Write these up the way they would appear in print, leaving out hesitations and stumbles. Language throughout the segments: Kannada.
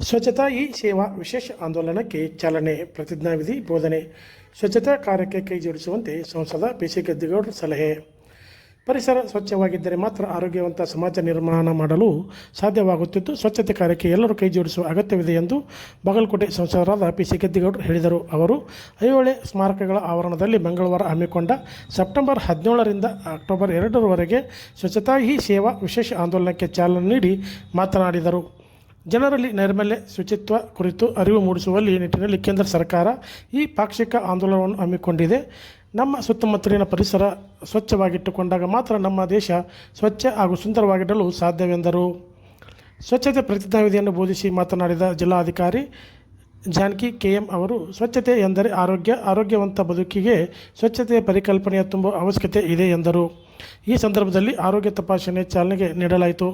ಸ್ವಚ್ಛತಾ ಹಿ ಸೇವಾ ವಿಶೇಷ ಆಂದೋಲನಕ್ಕೆ ಚಾಲನೆ, ಪ್ರತಿಜ್ಞಾವಿಧಿ ಬೋಧನೆ. ಸ್ವಚ್ಛತಾ ಕಾರ್ಯಕ್ಕೆ ಕೈ ಜೋಡಿಸುವಂತೆ ಸಂಸದ ಪಿಸಿ ಗದ್ದಿಗೌಡರ ಸಲಹೆ. ಪರಿಸರ ಸ್ವಚ್ಛವಾಗಿದ್ದರೆ ಮಾತ್ರ ಆರೋಗ್ಯವಂತ ಸಮಾಜ ನಿರ್ಮಾಣ ಮಾಡಲು ಸಾಧ್ಯವಾಗುತ್ತಿದ್ದು, ಸ್ವಚ್ಛತೆ ಕಾರ್ಯಕ್ಕೆ ಎಲ್ಲರೂ ಕೈ ಜೋಡಿಸುವ ಅಗತ್ಯವಿದೆ ಎಂದು ಬಾಗಲಕೋಟೆ ಸಂಸದರಾದ ಪಿಸಿ ಗದ್ದಿಗೌಡರು ಹೇಳಿದರು. ಅವರು ಐಹೊಳೆ ಸ್ಮಾರಕಗಳ ಆವರಣದಲ್ಲಿ ಮಂಗಳವಾರ ಹಮ್ಮಿಕೊಂಡ ಸೆಪ್ಟೆಂಬರ್ 17ರಿಂದ ಅಕ್ಟೋಬರ್ 2ರವರೆಗೆ ಸ್ವಚ್ಛತಾ ಹಿ ಸೇವಾ ವಿಶೇಷ ಆಂದೋಲನಕ್ಕೆ ಚಾಲನೆ ನೀಡಿ ಮಾತನಾಡಿದರು. ಜನರಲ್ಲಿ ನೈರ್ಮಲ್ಯ ಶುಚಿತ್ವ ಕುರಿತು ಅರಿವು ಮೂಡಿಸುವಲ್ಲಿ ನಿಟ್ಟಿನಲ್ಲಿ ಕೇಂದ್ರ ಸರ್ಕಾರ ಈ ಪಾಕ್ಷಿಕ ಆಂದೋಲನವನ್ನು ಹಮ್ಮಿಕೊಂಡಿದೆ. ನಮ್ಮ ಸುತ್ತಮುತ್ತಲಿನ ಪರಿಸರ ಸ್ವಚ್ಛವಾಗಿಟ್ಟುಕೊಂಡಾಗ ಮಾತ್ರ ನಮ್ಮ ದೇಶ ಸ್ವಚ್ಛ ಹಾಗೂ ಸುಂದರವಾಗಿಡಲು ಸಾಧ್ಯವೆಂದರು. ಸ್ವಚ್ಛತೆ ಪ್ರತಿಜ್ಞಾವಿಧಿಯನ್ನು ಬೋಧಿಸಿ ಮಾತನಾಡಿದ ಜಿಲ್ಲಾಧಿಕಾರಿ ಜಾನಕಿ ಕೆಎಂ ಅವರು, ಸ್ವಚ್ಛತೆ ಎಂದರೆ ಆರೋಗ್ಯವಂತ ಬದುಕಿಗೆ ಸ್ವಚ್ಛತೆಯ ಪರಿಕಲ್ಪನೆಯ ತುಂಬುವ ಅವಶ್ಯಕತೆ ಇದೆ ಎಂದರು. ಈ ಸಂದರ್ಭದಲ್ಲಿ ಆರೋಗ್ಯ ತಪಾಸಣೆ ಚಾಲನೆಗೆ ನೀಡಲಾಯಿತು.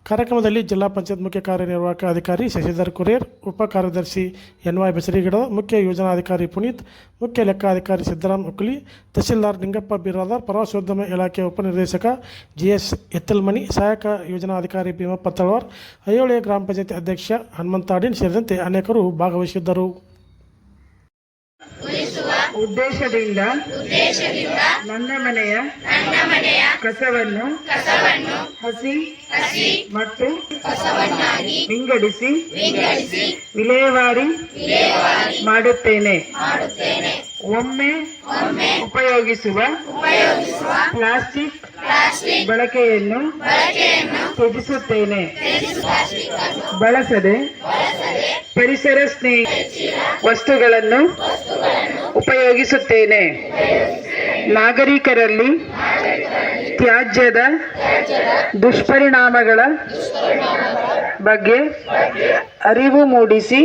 ಕಾರ್ಯಕ್ರಮದಲ್ಲಿ ಜಿಲ್ಲಾ ಪಂಚಾಯತ್ ಮುಖ್ಯ ಕಾರ್ಯನಿರ್ವಾಹಕ ಅಧಿಕಾರಿ ಶಶಿಧರ್ ಕುರೇರ್, ಉಪ ಕಾರ್ಯದರ್ಶಿ ಎನ್ವೈ ಬಸರಿಗಿಡ, ಮುಖ್ಯ ಯೋಜನಾಧಿಕಾರಿ ಪುನೀತ್, ಮುಖ್ಯ ಲೆಕ್ಕಾಧಿಕಾರಿ ಸಿದ್ದರಾಮ್ ಉಕ್ಲಿ, ತಹಸೀಲ್ದಾರ್ ನಿಂಗಪ್ಪ ಬಿರಾದಾರ್, ಪ್ರವಾಸೋದ್ಯಮ ಇಲಾಖೆಯ ಉಪನಿರ್ದೇಶಕ ಜಿಎಸ್ ಎತ್ತಲ್ಮನಿ, ಸಹಾಯಕ ಯೋಜನಾಧಿಕಾರಿ ಭೀಮಪ್ಪ ತಳವಾರ್, ಐಹೊಳೆ ಗ್ರಾಮ ಪಂಚಾಯತ್ ಅಧ್ಯಕ್ಷ ಹನುಮಂತಾಡಿನ್ ಸೇರಿದಂತೆ ಅನೇಕರು ಭಾಗವಹಿಸಿದ್ದರು. ಉದ್ದೇಶದಿಂದ ನನ್ನ ಮನೆಯ ಕಸವನ್ನು ಹಸಿ ಮತ್ತು ವಿಂಗಡಿಸಿ ವಿಲೇವಾರಿ ಮಾಡುತ್ತೇನೆ. ಒಮ್ಮೆ ಉಪಯೋಗಿಸುವ ಪ್ಲಾಸ್ಟಿಕ್ ಬಳಕೆಯನ್ನು ತ್ಯಜಿಸುತ್ತೇನೆ. ಬಳಸದೆ ಪರಿಸರ ಸ್ನೇಹಿ ವಸ್ತುಗಳನ್ನು ಉಪಯೋಗಿಸುತ್ತೇನೆ. ನಾಗರಿಕರಲ್ಲಿ ತ್ಯಾಜ್ಯದ ದುಷ್ಪರಿಣಾಮಗಳ ಬಗ್ಗೆ ಅರಿವು ಮೂಡಿಸಿ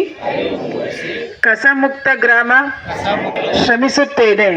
ಕಸಮುಕ್ತ ಗ್ರಾಮ ಶ್ರಮಿಸುತ್ತೇನೆ.